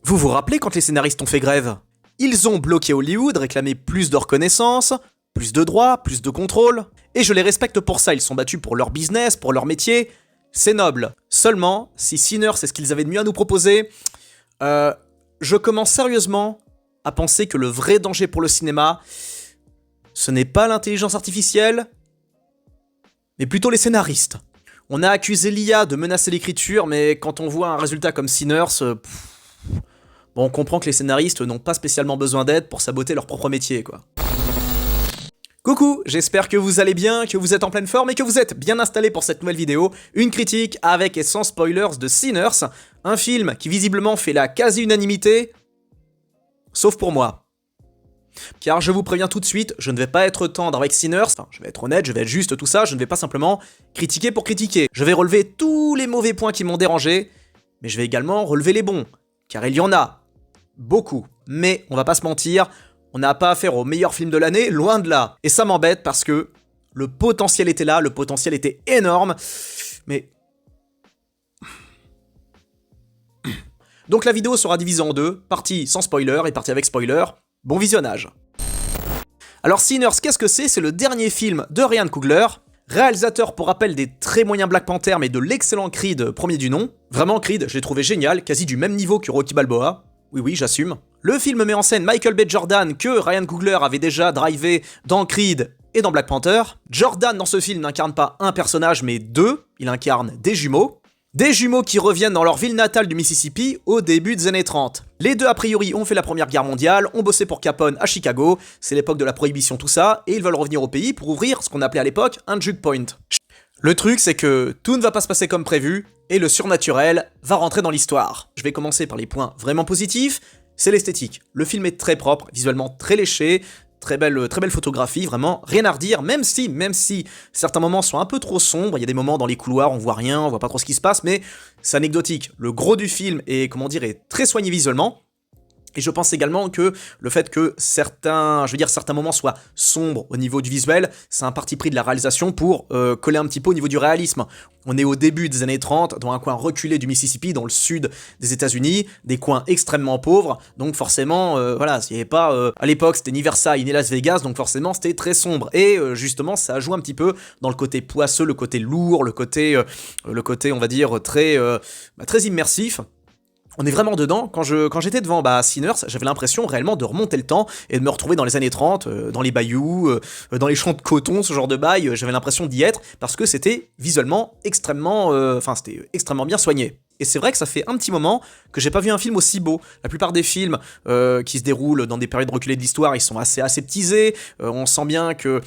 Vous vous rappelez quand les scénaristes ont fait grève? Ils ont bloqué Hollywood, réclamé plus de reconnaissance, plus de droits, plus de contrôle. Et je les respecte pour ça, ils sont battus pour leur business, pour leur métier. C'est noble. Seulement, si Sinners c'est ce qu'ils avaient de mieux à nous proposer, je commence sérieusement à penser que le vrai danger pour le cinéma, ce n'est pas l'intelligence artificielle, mais plutôt les scénaristes. On a accusé l'IA de menacer l'écriture, mais quand on voit un résultat comme Sinners, bon, on comprend que les scénaristes n'ont pas spécialement besoin d'aide pour saboter leur propre métier, quoi. Coucou, j'espère que vous allez bien, que vous êtes en pleine forme et que vous êtes bien installés pour cette nouvelle vidéo, une critique avec et sans spoilers de Sinners, un film qui visiblement fait la quasi-unanimité, sauf pour moi. Car je vous préviens tout de suite, je ne vais pas être tendre avec Sinners, enfin je vais être honnête, je vais être juste tout ça, je ne vais pas simplement critiquer pour critiquer. Je vais relever tous les mauvais points qui m'ont dérangé, mais je vais également relever les bons, car il y en a beaucoup. Mais on va pas se mentir, on n'a pas affaire au meilleur film de l'année, loin de là. Et ça m'embête parce que le potentiel était là, le potentiel était énorme, mais... Donc la vidéo sera divisée en deux, partie sans spoiler et partie avec spoiler. Bon visionnage. Alors Sinners, qu'est-ce que c'est? C'est le dernier film de Ryan Coogler, réalisateur pour rappel des très moyens Black Panther mais de l'excellent Creed premier du nom. Vraiment Creed, je l'ai trouvé génial, quasi du même niveau que Rocky Balboa. Oui, j'assume. Le film met en scène Michael B. Jordan que Ryan Coogler avait déjà drivé dans Creed et dans Black Panther. Jordan dans ce film n'incarne pas un personnage mais deux, il incarne des jumeaux. Des jumeaux qui reviennent dans leur ville natale du Mississippi au début des années 30. Les deux a priori ont fait la première guerre mondiale, ont bossé pour Capone à Chicago, c'est l'époque de la prohibition tout ça, et ils veulent revenir au pays pour ouvrir ce qu'on appelait à l'époque un juke point. Le truc c'est que tout ne va pas se passer comme prévu, et le surnaturel va rentrer dans l'histoire. Je vais commencer par les points vraiment positifs, c'est l'esthétique. Le film est très propre, visuellement très léché, très belle photographie, vraiment rien à redire, même si certains moments sont un peu trop sombres, il y a des moments dans les couloirs, on voit rien, on voit pas trop ce qui se passe, mais c'est anecdotique. Le gros du film est, est très soigné visuellement, et je pense également que le fait que certains moments soient sombres au niveau du visuel, c'est un parti pris de la réalisation pour coller un petit peu au niveau du réalisme. On est au début des années 30, dans un coin reculé du Mississippi, dans le sud des États-Unis, des coins extrêmement pauvres, donc forcément, voilà, il n'y avait pas... à l'époque, c'était ni Versailles ni Las Vegas, donc forcément, c'était très sombre. Et justement, ça joue un petit peu dans le côté poisseux, le côté lourd, le côté on va dire, très immersif. On est vraiment dedans. Quand j'étais devant Sinners, j'avais l'impression réellement de remonter le temps et de me retrouver dans les années 30, dans les bayous, dans les champs de coton, ce genre de bail. J'avais l'impression d'y être parce que c'était visuellement extrêmement bien soigné. Et c'est vrai que ça fait un petit moment que j'ai pas vu un film aussi beau. La plupart des films qui se déroulent dans des périodes reculées de l'histoire, ils sont assez aseptisés. On sent bien que,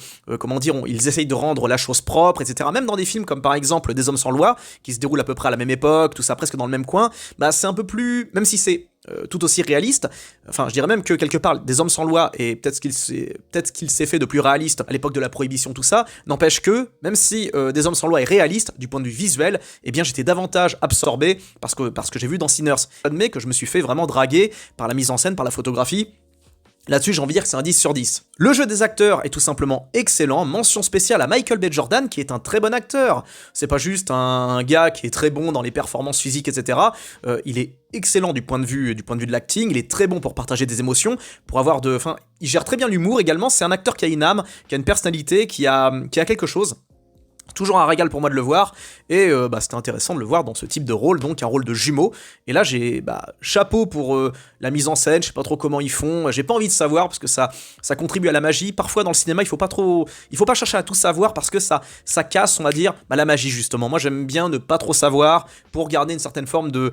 ils essayent de rendre la chose propre, etc. Même dans des films comme par exemple Des Hommes sans loi, qui se déroulent à peu près à la même époque, tout ça presque dans le même coin, c'est un peu plus... Même si c'est tout aussi réaliste, enfin je dirais même que quelque part Des Hommes sans loi et peut-être ce qu'il s'est fait de plus réaliste à l'époque de la prohibition, tout ça, n'empêche que même si Des Hommes sans loi est réaliste du point de vue visuel, eh bien j'étais davantage absorbé parce que j'ai vu dans Sinners. J'admets que je me suis fait vraiment draguer par la mise en scène, par la photographie. Là-dessus, j'ai envie de dire que c'est un 10 sur 10. Le jeu des acteurs est tout simplement excellent, mention spéciale à Michael B. Jordan qui est un très bon acteur. C'est pas juste un gars qui est très bon dans les performances physiques, etc. Il est excellent du point de vue de l'acting, il est très bon pour partager des émotions, il gère très bien l'humour également, c'est un acteur qui a une âme, qui a une personnalité, qui a quelque chose. Toujours un régal pour moi de le voir, et c'était intéressant de le voir dans ce type de rôle, donc un rôle de jumeau. Et là, j'ai chapeau pour la mise en scène, je sais pas trop comment ils font, j'ai pas envie de savoir parce que ça contribue à la magie. Parfois dans le cinéma, il faut pas chercher à tout savoir parce que ça casse, on va dire, la magie justement. Moi, j'aime bien ne pas trop savoir pour garder une certaine forme de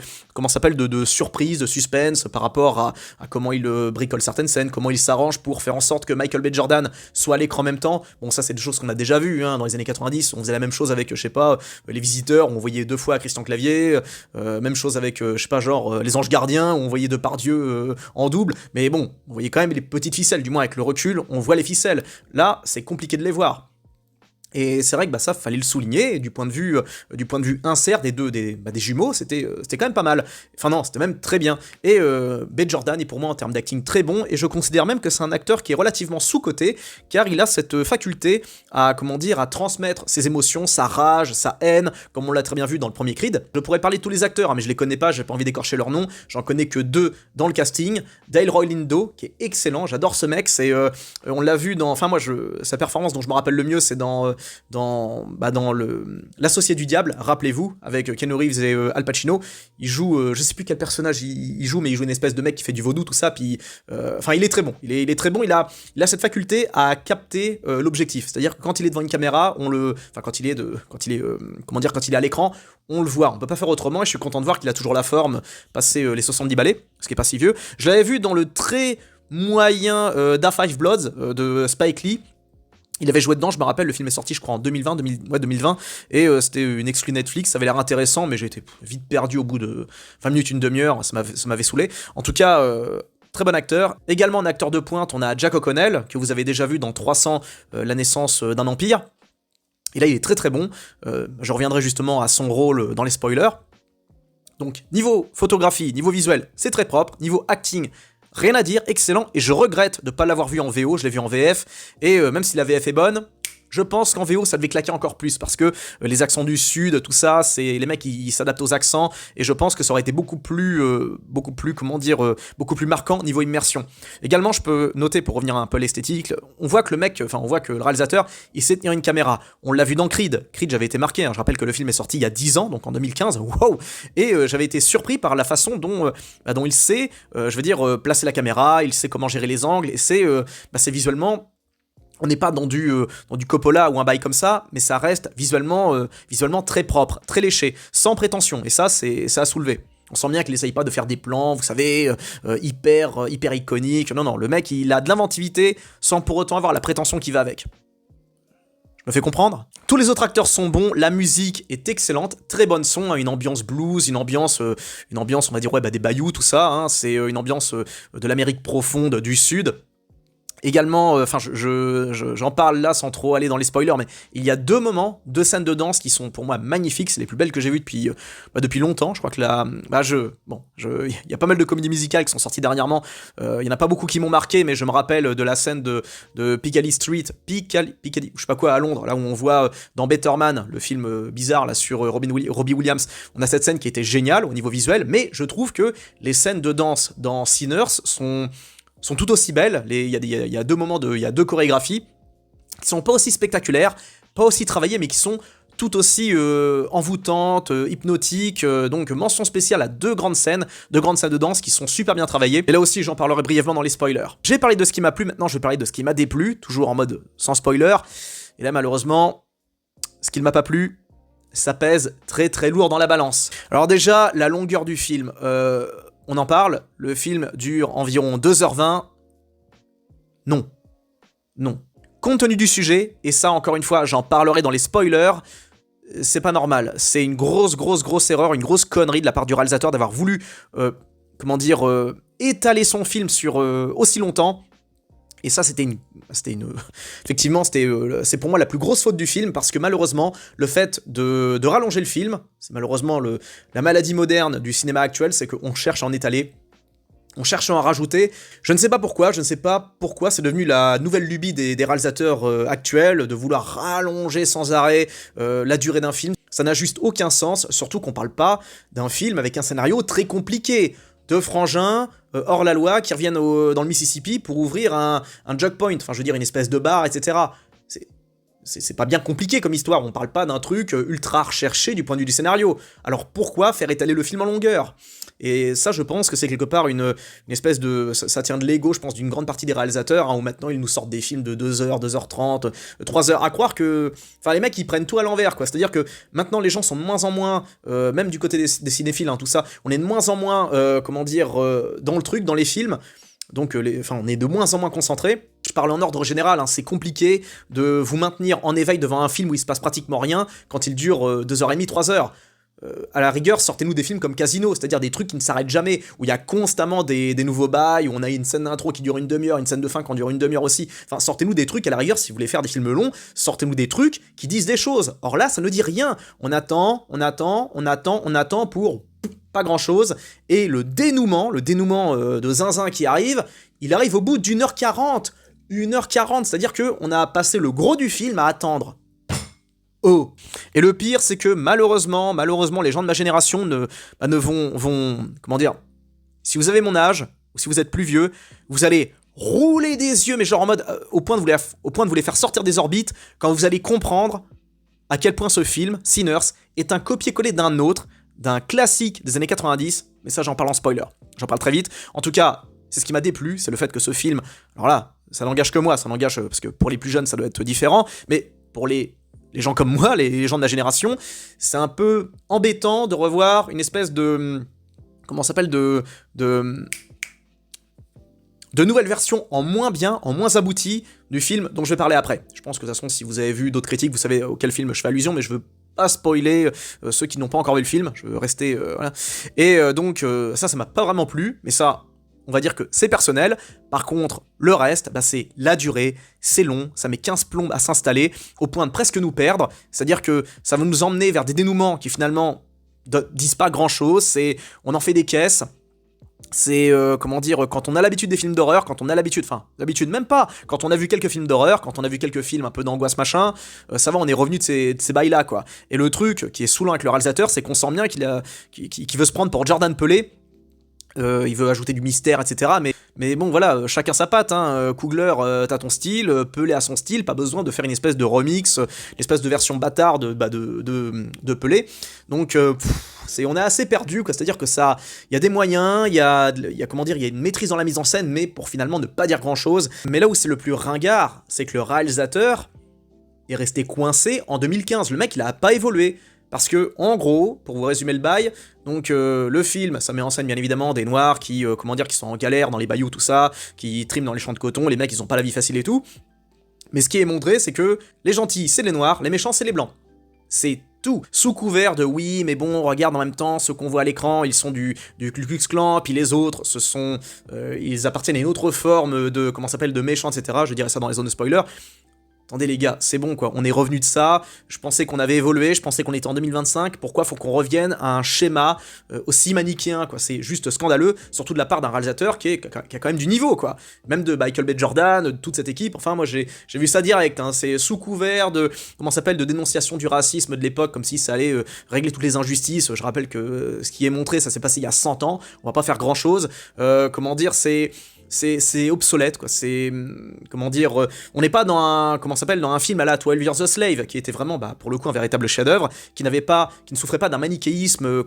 surprise, de suspense par rapport à comment il bricole certaines scènes, comment il s'arrange pour faire en sorte que Michael B. Jordan soit à l'écran en même temps. Bon, ça c'est des choses qu'on a déjà vues dans les années 90. On faisait la même chose avec, Les Visiteurs, où on voyait deux fois Christian Clavier, même chose avec, Les Anges Gardiens, où on voyait Depardieu en double, mais bon, on voyait quand même les petites ficelles, du moins avec le recul, on voit les ficelles. Là, c'est compliqué de les voir. Et c'est vrai que ça fallait le souligner, et du point de vue insert des jumeaux, c'était quand même pas mal. Enfin non, c'était même très bien. Et B. Jordan est pour moi en termes d'acting très bon, et je considère même que c'est un acteur qui est relativement sous-coté, car il a cette faculté à, comment dire, à transmettre ses émotions, sa rage, sa haine, comme on l'a très bien vu dans le premier Creed. Je pourrais parler de tous les acteurs, hein, mais je les connais pas, j'ai pas envie d'écorcher leur nom, j'en connais que 2 dans le casting. Dale Roy Lindo, qui est excellent, j'adore ce mec, on l'a vu dans, enfin moi, sa performance dont je me rappelle le mieux, c'est dans L'Associé du Diable, rappelez-vous, avec Keanu Reeves et Al Pacino. Il joue, je sais plus quel personnage il joue, mais il joue une espèce de mec qui fait du vaudou, tout ça, puis enfin il est très bon, il est très bon, il a cette faculté à capter l'objectif, c'est-à-dire que quand il est devant une caméra, quand il est à l'écran, on le voit, on peut pas faire autrement, et je suis content de voir qu'il a toujours la forme, passé les 70 balais, ce qui est pas si vieux. Je l'avais vu dans le très moyen Da Five Bloods de Spike Lee. Il avait joué dedans, je me rappelle, le film est sorti je crois en 2020, et c'était une exclue Netflix, ça avait l'air intéressant, mais j'ai été vite perdu au bout de 20 minutes, une demi-heure, ça m'avait saoulé. En tout cas, très bon acteur. Également un acteur de pointe, on a Jack O'Connell, que vous avez déjà vu dans 300, la naissance d'un empire. Et là, il est très très bon, je reviendrai justement à son rôle dans les spoilers. Donc, niveau photographie, niveau visuel, c'est très propre, niveau acting, rien à dire, excellent, et je regrette de ne pas l'avoir vu en VO, je l'ai vu en VF, et même si la VF est bonne, je pense qu'en VO ça devait claquer encore plus, parce que les accents du sud, tout ça, c'est les mecs ils s'adaptent aux accents, et je pense que ça aurait été beaucoup plus marquant niveau immersion. Également, je peux noter, pour revenir un peu à l'esthétique, on voit que le réalisateur, il sait tenir une caméra. On l'a vu dans Creed, j'avais été marqué, hein. Je rappelle que le film est sorti il y a 10 ans, donc en 2015, wow, et j'avais été surpris par la façon dont il sait, placer la caméra, il sait comment gérer les angles, et c'est visuellement. On n'est pas dans du Coppola ou un bail comme ça, mais ça reste visuellement très propre, très léché, sans prétention, et ça a soulevé. On sent bien qu'il essaye pas de faire des plans, vous savez, hyper iconiques. Non, le mec, il a de l'inventivité sans pour autant avoir la prétention qui va avec. Je me fais comprendre ? Tous les autres acteurs sont bons, la musique est excellente, très bonne son, hein, une ambiance blues, une ambiance, on va dire, des bayous, tout ça, hein, c'est une ambiance de l'Amérique profonde du Sud. Également, j'en parle là sans trop aller dans les spoilers, mais il y a 2 scènes de danse qui sont pour moi magnifiques, c'est les plus belles que j'ai vues depuis longtemps. Je crois que il y a pas mal de comédies musicales qui sont sorties dernièrement, il y en a pas beaucoup qui m'ont marqué, mais je me rappelle de la scène de Piccadilly Street, Piccadilly, je sais pas quoi, à Londres, là où on voit dans Better Man, le film bizarre là sur Robbie Williams, on a cette scène qui était géniale au niveau visuel, mais je trouve que les scènes de danse dans Sinners sont tout aussi belles. Il y a 2 chorégraphies qui sont pas aussi spectaculaires, pas aussi travaillées, mais qui sont tout aussi envoûtantes, hypnotiques. Donc mention spéciale à 2 grandes scènes de danse qui sont super bien travaillées. Et là aussi, j'en parlerai brièvement dans les spoilers. J'ai parlé de ce qui m'a plu, maintenant je vais parler de ce qui m'a déplu, toujours en mode sans spoiler. Et là, malheureusement, ce qui ne m'a pas plu, ça pèse très très lourd dans la balance. Alors déjà, la longueur du film. On en parle, le film dure environ 2h20. Non. Compte tenu du sujet, et ça encore une fois, j'en parlerai dans les spoilers, c'est pas normal. C'est une grosse erreur, une grosse connerie de la part du réalisateur d'avoir voulu, étaler son film sur aussi longtemps. Et ça, effectivement, c'est pour moi la plus grosse faute du film, parce que malheureusement, le fait de rallonger le film, c'est malheureusement la maladie moderne du cinéma actuel, c'est qu'on cherche à en étaler, on cherche à en rajouter. Je ne sais pas pourquoi, c'est devenu la nouvelle lubie des réalisateurs actuels, de vouloir rallonger sans arrêt la durée d'un film. Ça n'a juste aucun sens, surtout qu'on parle pas d'un film avec un scénario très compliqué. 2 frangins hors la loi qui reviennent dans le Mississippi pour ouvrir un jug point, une espèce de bar, etc. C'est pas bien compliqué comme histoire, on parle pas d'un truc ultra recherché du point de vue du scénario. Alors pourquoi faire étaler le film en longueur ? Et ça, je pense que c'est quelque part une espèce de... Ça tient de l'ego, je pense, d'une grande partie des réalisateurs, hein, où maintenant ils nous sortent des films de 2h, 2h30, 3h, à croire que... les mecs, ils prennent tout à l'envers, quoi. C'est-à-dire que maintenant, les gens sont de moins en moins, même du côté des cinéphiles, hein, tout ça, on est de moins en moins, dans le truc, dans les films. Donc, on est de moins en moins concentré. Je parle en ordre général, hein, c'est compliqué de vous maintenir en éveil devant un film où il se passe pratiquement rien quand il dure 2h30, 3h. à la rigueur, sortez-nous des films comme Casino, c'est-à-dire des trucs qui ne s'arrêtent jamais, où il y a constamment des nouveaux bails, où on a une scène d'intro qui dure une demi-heure, une scène de fin qui en dure une demi-heure aussi. Enfin, sortez-nous des trucs, à la rigueur, si vous voulez faire des films longs, sortez-nous des trucs qui disent des choses. Or là, ça ne dit rien. On attend pour pas grand-chose, et le dénouement de Zinzin qui arrive, il arrive au bout d'1h40. 1h40, c'est-à-dire qu'on a passé le gros du film à attendre. Oh. Et le pire, c'est que malheureusement, les gens de ma génération ne vont, comment dire, si vous avez mon âge, ou si vous êtes plus vieux, vous allez rouler des yeux, mais genre en mode, au point de vous les faire sortir des orbites, quand vous allez comprendre à quel point ce film, Sinners, est un copier-coller d'un classique des années 90, mais ça j'en parle en spoiler, j'en parle très vite. En tout cas, c'est ce qui m'a déplu, c'est le fait que ce film, alors là, ça n'engage que moi, ça n'engage, parce que pour les plus jeunes ça doit être différent, mais pour les gens comme moi, les gens de la génération, c'est un peu embêtant de revoir une espèce de... comment ça s'appelle, de nouvelles versions en moins bien, en moins abouti du film dont je vais parler après. Je pense que de toute façon, si vous avez vu d'autres critiques, vous savez auquel film je fais allusion, mais je veux pas spoiler ceux qui n'ont pas encore vu le film, je veux rester... voilà. Et donc, ça m'a pas vraiment plu, mais ça... on va dire que c'est personnel. Par contre, le reste, bah c'est la durée, c'est long, ça met 15 plombes à s'installer, au point de presque nous perdre. C'est-à-dire que ça va nous emmener vers des dénouements qui finalement disent pas grand-chose, on en fait des caisses. C'est, comment dire, quand on a l'habitude des films d'horreur, l'habitude même pas, quand on a vu quelques films d'horreur, quand on a vu quelques films un peu d'angoisse machin, ça va, on est revenu de ces bails-là, quoi. Et le truc qui est saoulant avec le réalisateur, c'est qu'on sent bien qu'il veut se prendre pour Jordan Peele. Il veut ajouter du mystère, etc. Mais bon, voilà, chacun sa patte, hein. Coogler, t'as ton style, Pelé a son style, pas besoin de faire une espèce de remix, une espèce de version bâtarde de Pelé. Donc, on est assez perdu, quoi. C'est-à-dire que ça, il y a des moyens, il y a une maîtrise dans la mise en scène, mais pour finalement ne pas dire grand-chose. Mais là où c'est le plus ringard, c'est que le réalisateur est resté coincé en 2015. Le mec, il a pas évolué. Parce que, en gros, pour vous résumer le bail, donc le film, ça met en scène bien évidemment des noirs qui sont en galère dans les bayous, tout ça, qui triment dans les champs de coton, les mecs ils ont pas la vie facile et tout. Mais ce qui est montré, c'est que les gentils c'est les noirs, les méchants c'est les blancs. C'est tout. Sous couvert de oui, mais bon, regarde en même temps, ceux qu'on voit à l'écran, ils sont du Ku Klux Klan, puis les autres, ils appartiennent à une autre forme de méchants, etc. Je dirais ça dans les zones de spoiler. Attendez les gars, c'est bon quoi, on est revenu de ça, je pensais qu'on avait évolué, je pensais qu'on était en 2025, pourquoi faut qu'on revienne à un schéma aussi manichéen quoi, c'est juste scandaleux, surtout de la part d'un réalisateur qui a quand même du niveau quoi, même de Michael B. Jordan, de toute cette équipe, enfin moi j'ai vu ça direct, hein. C'est sous couvert de, de dénonciation du racisme de l'époque, comme si ça allait régler toutes les injustices, je rappelle que ce qui est montré, ça s'est passé il y a 100 ans, on va pas faire grand chose, c'est obsolète quoi, on n'est pas dans un film à la 12 Years a Slave qui était vraiment pour le coup un véritable chef-d'œuvre, qui ne souffrait pas d'un manichéisme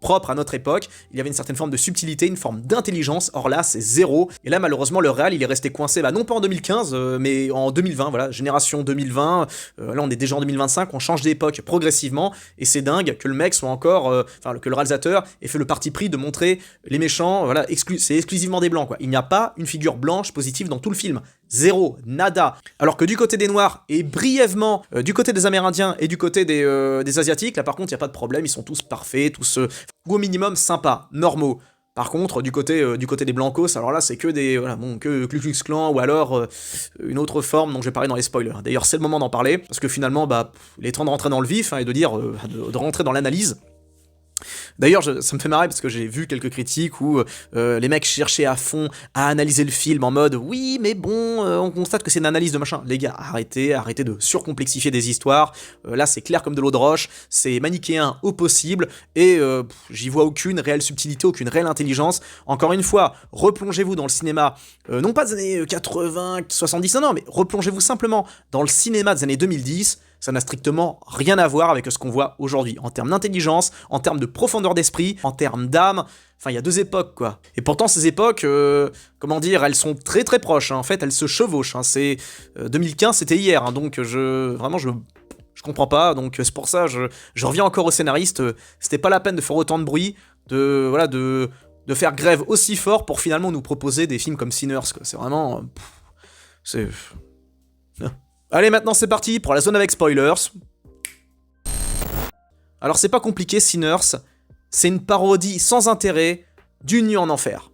propre à notre époque, il y avait une certaine forme de subtilité, une forme d'intelligence, or là c'est zéro, et là malheureusement le réal il est resté coincé, non pas en 2015, mais en 2020, voilà, génération 2020, là on est déjà en 2025, on change d'époque progressivement, et c'est dingue que le mec soit encore, que le réalisateur ait fait le parti pris de montrer les méchants, voilà, c'est exclusivement des blancs quoi, il n'y a pas une figure blanche positive dans tout le film. Zéro, nada. Alors que du côté des Noirs, et brièvement, du côté des Amérindiens et du côté des Asiatiques, là par contre, il n'y a pas de problème, ils sont tous parfaits, tous, ou au minimum, sympas, normaux. Par contre, du côté des Blancos, alors là, c'est que que Ku Klux Klan, ou alors une autre forme dont je vais parler dans les spoilers. D'ailleurs, c'est le moment d'en parler, parce que finalement, il est temps de rentrer dans le vif, et de dire, de rentrer dans l'analyse. D'ailleurs, ça me fait marrer parce que j'ai vu quelques critiques où les mecs cherchaient à fond à analyser le film en mode oui, mais bon, on constate que c'est une analyse de machin. Les gars, arrêtez de surcomplexifier des histoires. Là, c'est clair comme de l'eau de roche, c'est manichéen au possible et j'y vois aucune réelle subtilité, aucune réelle intelligence. Encore une fois, replongez-vous dans le cinéma, non pas des années 80, 70, non, mais replongez-vous simplement dans le cinéma des années 2010. Ça n'a strictement rien à voir avec ce qu'on voit aujourd'hui, en termes d'intelligence, en termes de profondeur d'esprit, en termes d'âme, enfin il y a deux époques quoi. Et pourtant ces époques, elles sont très très proches, hein. En fait elles se chevauchent, hein. 2015 c'était hier, hein. Donc je comprends pas, donc c'est pour ça, je reviens encore au scénariste, c'était pas la peine de faire autant de bruit, de faire grève aussi fort pour finalement nous proposer des films comme Sinners, quoi. C'est vraiment... Allez, maintenant c'est parti pour la zone avec spoilers. Alors c'est pas compliqué, Sinners, c'est une parodie sans intérêt d'une nuit en enfer.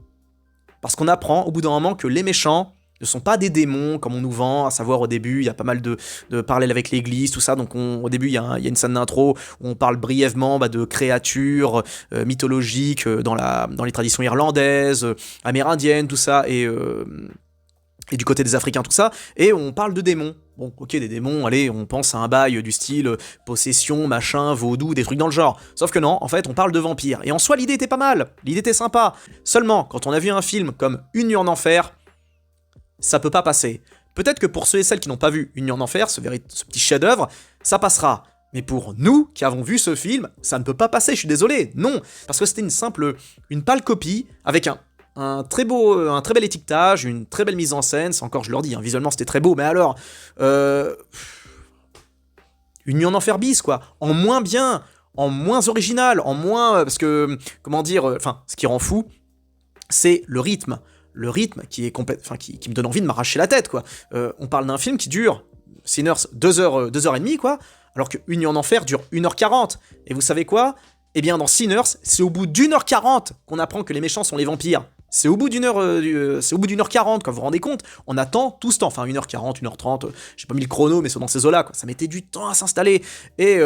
Parce qu'on apprend au bout d'un moment que les méchants ne sont pas des démons comme on nous vend, à savoir au début il y a pas mal de parallèles avec l'église, tout ça, donc au début il y a une scène d'intro où on parle brièvement de créatures mythologiques dans les traditions irlandaises, amérindiennes, tout ça, et du côté des Africains, tout ça, et on parle de démons. Bon, ok, des démons, allez, on pense à un bail du style possession, machin, vaudou, des trucs dans le genre. Sauf que non, en fait, on parle de vampires. Et en soi, l'idée était pas mal, l'idée était sympa. Seulement, quand on a vu un film comme Une nuit en enfer, ça peut pas passer. Peut-être que pour ceux et celles qui n'ont pas vu Une nuit en enfer, ce petit chef-d'œuvre, ça passera. Mais pour nous, qui avons vu ce film, ça ne peut pas passer, je suis désolé, non. Parce que c'était une pâle copie, avec un très bel étiquetage, une très belle mise en scène, c'est encore, je leur dis, hein, visuellement c'était très beau, mais alors, une nuit en enfer bis, quoi, en moins bien, en moins original, en moins, parce que, comment dire, ce qui rend fou, c'est le rythme qui est qui me donne envie de m'arracher la tête, quoi. On parle d'un film qui dure, Sinners, 2h30, quoi, alors que Une nuit en enfer dure 1h40, et vous savez quoi ? Eh bien, dans Sinners, c'est au bout d'1h40 qu'on apprend que les méchants sont les vampires. C'est au bout d'une heure, c'est au bout d'1h40, quand vous vous rendez compte, on attend tout ce temps, enfin 1h40, 1h30, j'ai pas mis le chrono, mais c'est dans ces eaux-là, quoi. Ça mettait du temps à s'installer, et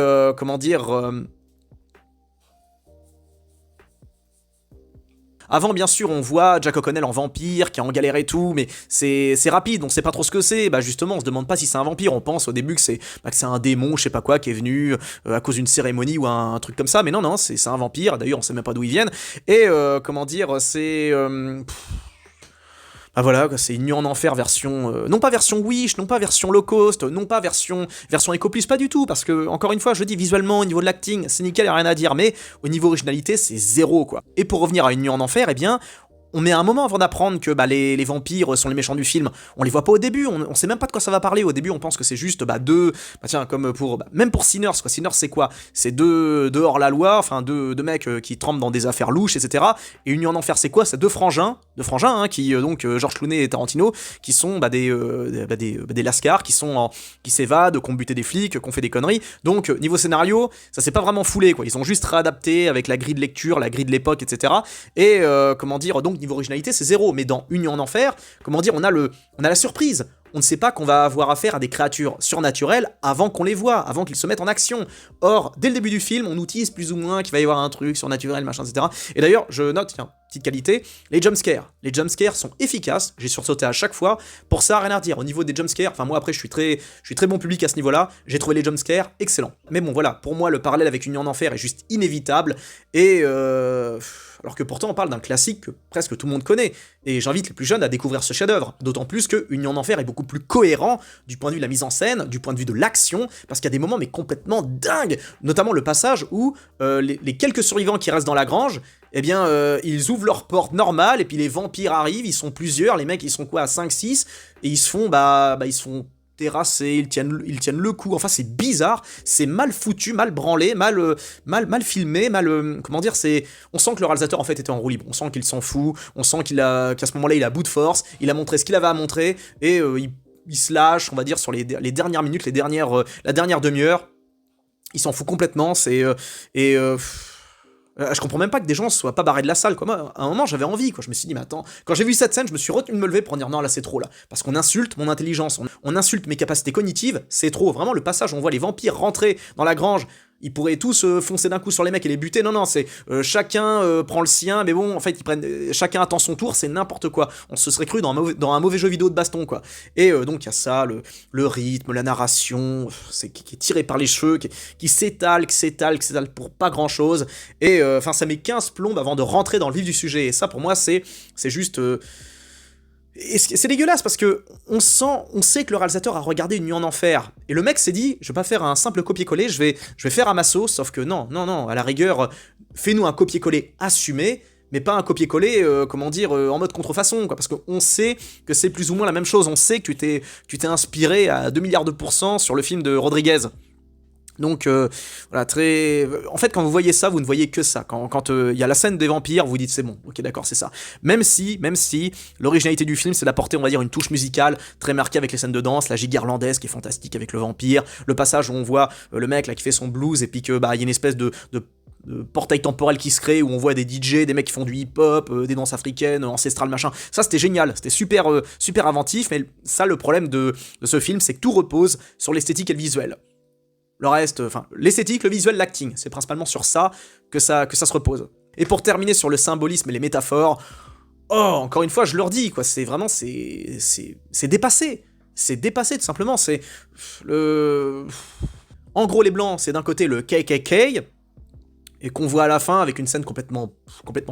avant, bien sûr, on voit Jack O'Connell en vampire, qui est en galère et tout, mais c'est rapide, on sait pas trop ce que c'est. Bah justement, on se demande pas si c'est un vampire, on pense au début que c'est un démon, je sais pas quoi, qui est venu à cause d'une cérémonie ou un truc comme ça, mais non, c'est un vampire, d'ailleurs on sait même pas d'où ils viennent, et c'est... Ah voilà, c'est Une nuit en enfer version... non pas version Wish, non pas version low cost, non pas version Eco Plus, pas du tout, parce que, encore une fois, je dis visuellement, au niveau de l'acting, c'est nickel, y a rien à dire, mais au niveau originalité, c'est zéro, quoi. Et pour revenir à Une nuit en enfer, eh bien... On met un moment avant d'apprendre que les vampires sont les méchants du film. On les voit pas au début, on sait même pas de quoi ça va parler. Au début, on pense que c'est juste comme même pour Sinners, quoi. Sinners, c'est quoi ? C'est deux hors-la-loi, enfin deux mecs qui trempent dans des affaires louches, etc. Et Une nuit en enfer, c'est quoi ? C'est deux frangins, qui George Clooney et Tarantino, qui sont des lascars, qui s'évadent, qui ont buté des flics, qui ont fait des conneries. Donc niveau scénario, ça s'est pas vraiment foulé, quoi. Ils ont juste réadapté avec la grille de lecture, la grille de l'époque, etc. Et donc niveau originalité, c'est zéro. Mais dans Une nuit en enfer, on a la surprise. On ne sait pas qu'on va avoir affaire à des créatures surnaturelles avant qu'on les voit, avant qu'ils se mettent en action. Or, dès le début du film, on nous tease plus ou moins qu'il va y avoir un truc surnaturel, machin, etc. Et d'ailleurs, je note, tiens, petite qualité, les jumpscares. Les jumpscares sont efficaces, j'ai sursauté à chaque fois. Pour ça, rien à redire. Au niveau des jumpscares, enfin moi après, je suis très bon public à ce niveau-là. J'ai trouvé les jumpscares excellents. Mais bon, voilà, pour moi, le parallèle avec Une nuit en enfer est juste inévitable. Et alors que pourtant, on parle d'un classique que presque tout le monde connaît. Et j'invite les plus jeunes à découvrir ce chef-d'œuvre. D'autant plus que Une nuit en enfer est beaucoup plus cohérent du point de vue de la mise en scène, du point de vue de l'action, parce qu'il y a des moments mais complètement dingues, notamment le passage où les quelques survivants qui restent dans la grange, eh bien, ils ouvrent leur porte normale, et puis les vampires arrivent, ils sont plusieurs, les mecs ils sont quoi, à 5-6, et ils se font terrassés, ils tiennent le coup, enfin c'est bizarre, c'est mal foutu, mal branlé, mal filmé, on sent que le réalisateur en fait était en roue libre, on sent qu'il s'en fout, on sent qu'à ce moment-là il a bout de force, il a montré ce qu'il avait à montrer, et il se lâche, on va dire, sur les dernières minutes, la dernière demi-heure, il s'en fout complètement, je comprends même pas que des gens soient pas barrés de la salle, quoi. Moi, à un moment, j'avais envie, quoi. Je me suis dit, mais attends, quand j'ai vu cette scène, je me suis retenu de me lever pour dire non, là, c'est trop, là. Parce qu'on insulte mon intelligence, on insulte mes capacités cognitives, c'est trop. Vraiment, le passage où on voit les vampires rentrer dans la grange, ils pourraient tous foncer d'un coup sur les mecs et les buter. Non, c'est chacun prend le sien, mais bon, en fait, chacun attend son tour, c'est n'importe quoi. On se serait cru dans un mauvais jeu vidéo de baston, quoi. Et donc, il y a ça, le rythme, la narration, qui est tiré par les cheveux, qui s'étale pour pas grand chose. Et ça met 15 plombes avant de rentrer dans le vif du sujet. Et ça, pour moi, c'est juste. Et c'est dégueulasse parce que on sait que le réalisateur a regardé Une nuit en enfer. Et le mec s'est dit, je vais pas faire un simple copier-coller, je vais faire à ma sauce, sauf que non, à la rigueur, fais-nous un copier-coller assumé, mais pas un copier-coller, en mode contrefaçon, quoi, parce qu'on sait que c'est plus ou moins la même chose, on sait que tu t'es inspiré à 2 milliards de pourcents sur le film de Rodriguez. Donc voilà, en fait, quand vous voyez ça, vous ne voyez que ça. Quand il y a la scène des vampires, vous dites c'est bon, ok d'accord, c'est ça. Même si l'originalité du film, c'est d'apporter, on va dire, une touche musicale très marquée avec les scènes de danse, la gigue irlandaise qui est fantastique avec le vampire, le passage où on voit le mec là qui fait son blues et puis que bah il y a une espèce de portail temporel qui se crée où on voit des DJ, des mecs qui font du hip-hop, des danses africaines, ancestrales, machin. Ça c'était génial, c'était super inventif, mais ça le problème de ce film, c'est que tout repose sur l'esthétique et le visuel. Le reste, enfin, l'esthétique, le visuel, l'acting, c'est principalement sur ça que ça se repose. Et pour terminer sur le symbolisme et les métaphores, encore une fois, je leur dis, quoi, c'est vraiment, c'est dépassé. C'est dépassé, tout simplement, c'est le... En gros, les blancs, c'est d'un côté le KKK, et qu'on voit à la fin avec une scène complètement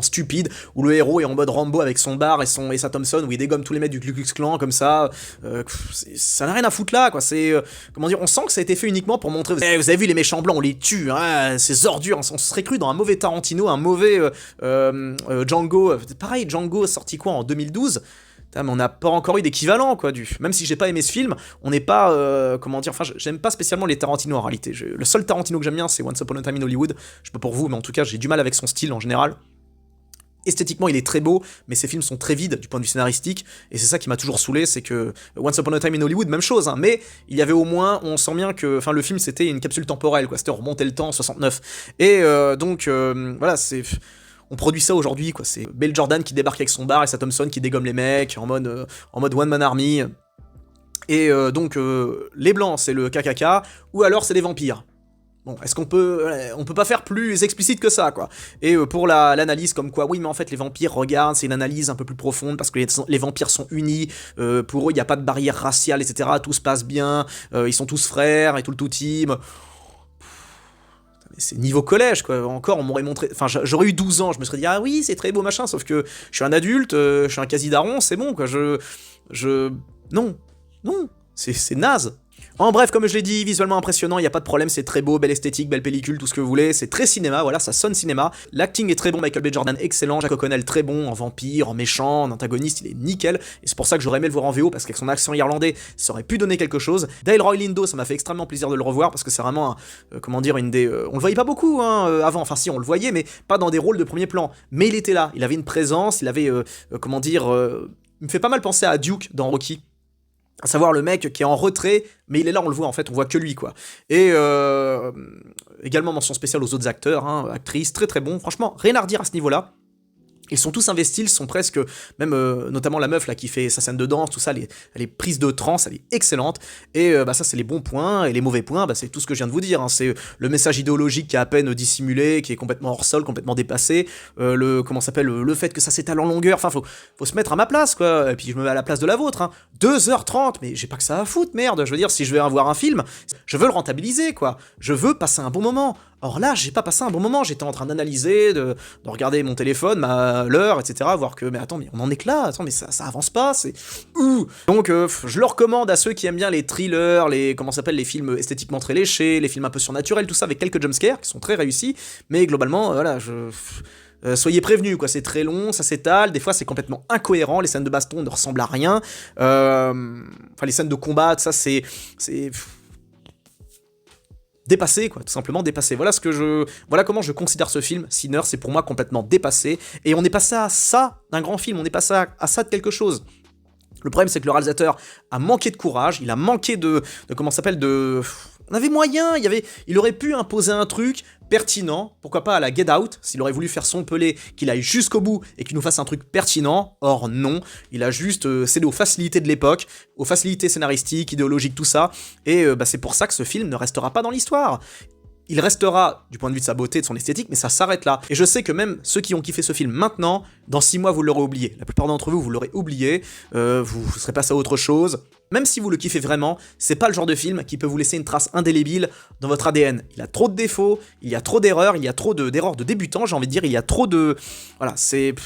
stupide, où le héros est en mode Rambo avec son bar et sa Thompson, où il dégomme tous les mecs du Ku Klux Klan, comme ça, ça n'a rien à foutre là, quoi, c'est, comment dire, on sent que ça a été fait uniquement pour montrer, vous avez vu les méchants blancs, on les tue, hein, ces ordures, on se serait cru dans un mauvais Tarantino, un mauvais Django, pareil, Django sorti quoi, en 2012, mais on n'a pas encore eu d'équivalent, quoi, même si j'ai pas aimé ce film, on n'est pas, comment dire, enfin, j'aime pas spécialement les Tarantino en réalité, le seul Tarantino que j'aime bien, c'est Once Upon a Time in Hollywood, je sais pas pour vous, mais en tout cas, j'ai du mal avec son style en général. Esthétiquement, il est très beau, mais ses films sont très vides du point de vue scénaristique, et c'est ça qui m'a toujours saoulé, c'est que Once Upon a Time in Hollywood, même chose, hein, mais il y avait au moins, on sent bien que, enfin, le film c'était une capsule temporelle, quoi, c'était on remontait le temps en 69, et donc, voilà, c'est... On produit ça aujourd'hui, quoi. C'est Bail Jordan qui débarque avec son bar et sa Thompson qui dégomme les mecs en mode One Man Army. Et donc, les blancs, c'est le KKK, ou alors c'est les vampires. Bon, est-ce qu'on peut... on peut pas faire plus explicite que ça, quoi. Et pour l'analyse, comme quoi, oui, mais en fait, les vampires, regarde, c'est une analyse un peu plus profonde, parce que les vampires sont unis, pour eux, il n'y a pas de barrière raciale, etc., tout se passe bien, ils sont tous frères, et tout le tout team... C'est niveau collège, quoi. Encore, on m'aurait montré... Enfin, j'aurais eu 12 ans, je me serais dit, ah oui, c'est très beau, machin, sauf que je suis un adulte, je suis un quasi-daron, c'est bon, quoi. Non, c'est naze. En bref, comme je l'ai dit, visuellement impressionnant, il n'y a pas de problème, c'est très beau, belle esthétique, belle pellicule, tout ce que vous voulez, c'est très cinéma, voilà, ça sonne cinéma. L'acting est très bon, Michael B. Jordan excellent, Jack O'Connell très bon, en vampire, en méchant, en antagoniste, il est nickel, et c'est pour ça que j'aurais aimé le voir en VO, parce qu'avec son accent irlandais, ça aurait pu donner quelque chose. Dale Roy Lindo, ça m'a fait extrêmement plaisir de le revoir, parce que c'est vraiment, comment dire, une des... on le voyait pas beaucoup, hein, avant, enfin si, on le voyait, mais pas dans des rôles de premier plan. Mais il était là, il avait une présence, il avait, comment dire... il me fait pas mal penser à Duke dans Rocky. À savoir le mec qui est en retrait, mais il est là, on le voit en fait, on voit que lui, quoi. Et également mention spéciale aux autres acteurs, hein, actrices, très très bon. Franchement, rien à redire à ce niveau-là. Ils sont tous investis, ils sont presque, même notamment la meuf là qui fait sa scène de danse, tout ça, elle est prise de transe, elle est excellente, et bah ça c'est les bons points, et les mauvais points, bah c'est tout ce que je viens de vous dire, hein. C'est le message idéologique qui est à peine dissimulé, qui est complètement hors sol, complètement dépassé, le fait que ça s'étale en longueur, enfin faut se mettre à ma place, quoi, et puis je me mets à la place de la vôtre, hein. 2h30, mais j'ai pas que ça à foutre, merde, je veux dire, si je vais voir un film, je veux le rentabiliser, quoi, je veux passer un bon moment. Or là, j'ai pas passé un bon moment, j'étais en train d'analyser, de regarder mon téléphone, l'heure, etc., voir que, mais attends, mais on en est que là, attends, mais ça avance pas, c'est... Donc, je le recommande à ceux qui aiment bien les thrillers, les films esthétiquement très léchés, les films un peu surnaturels, tout ça, avec quelques jumpscares, qui sont très réussis, mais globalement, voilà, soyez prévenus, quoi, c'est très long, ça s'étale, des fois c'est complètement incohérent, les scènes de baston ne ressemblent à rien, les scènes de combat, ça c'est dépassé, quoi, tout simplement dépassé. Voilà comment je considère ce film. Sinner, c'est pour moi complètement dépassé, et on est passé à ça d'un grand film, on est passé à ça de quelque chose. Le problème, c'est que le réalisateur a manqué de courage, il a manqué on avait moyen, il aurait pu imposer un truc pertinent, pourquoi pas à la Get Out, s'il aurait voulu faire son pelé, qu'il aille jusqu'au bout et qu'il nous fasse un truc pertinent. Or non, il a juste cédé aux facilités de l'époque, aux facilités scénaristiques, idéologiques, tout ça, et c'est pour ça que ce film ne restera pas dans l'histoire. Il restera du point de vue de sa beauté, de son esthétique, mais ça s'arrête là. Et je sais que même ceux qui ont kiffé ce film maintenant, dans 6 mois vous l'aurez oublié. La plupart d'entre vous l'aurez oublié, vous serez passé à autre chose. Même si vous le kiffez vraiment, c'est pas le genre de film qui peut vous laisser une trace indélébile dans votre ADN. Il a trop de défauts, il y a trop d'erreurs, il y a trop d'erreurs de débutants, j'ai envie de dire, il y a trop de... Voilà, c'est...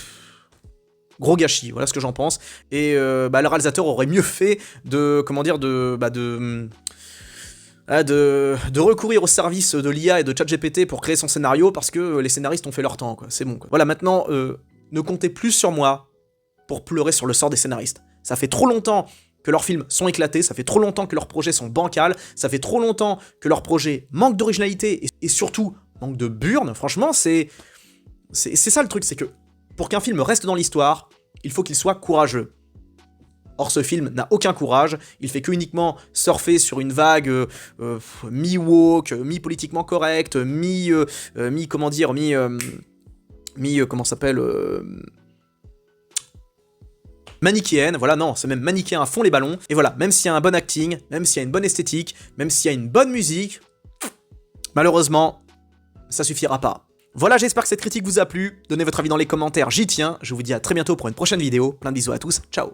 Gros gâchis, voilà ce que j'en pense. Et le réalisateur aurait mieux fait de recourir au service de l'IA et de ChatGPT pour créer son scénario, parce que les scénaristes ont fait leur temps, quoi. C'est bon, quoi. Voilà, maintenant, ne comptez plus sur moi pour pleurer sur le sort des scénaristes. Ça fait trop longtemps que leurs films sont éclatés, ça fait trop longtemps que leurs projets sont bancals, ça fait trop longtemps que leurs projets manquent d'originalité et surtout manquent de burne. Franchement, c'est ça le truc, c'est que pour qu'un film reste dans l'histoire, il faut qu'il soit courageux. Or, ce film n'a aucun courage, il fait que uniquement surfer sur une vague mi-woke, mi-politiquement correcte, manichéenne, voilà, non, c'est même manichéen à fond les ballons, et voilà, même s'il y a un bon acting, même s'il y a une bonne esthétique, même s'il y a une bonne musique, malheureusement, ça suffira pas. Voilà, j'espère que cette critique vous a plu, donnez votre avis dans les commentaires, j'y tiens, je vous dis à très bientôt pour une prochaine vidéo, plein de bisous à tous, ciao.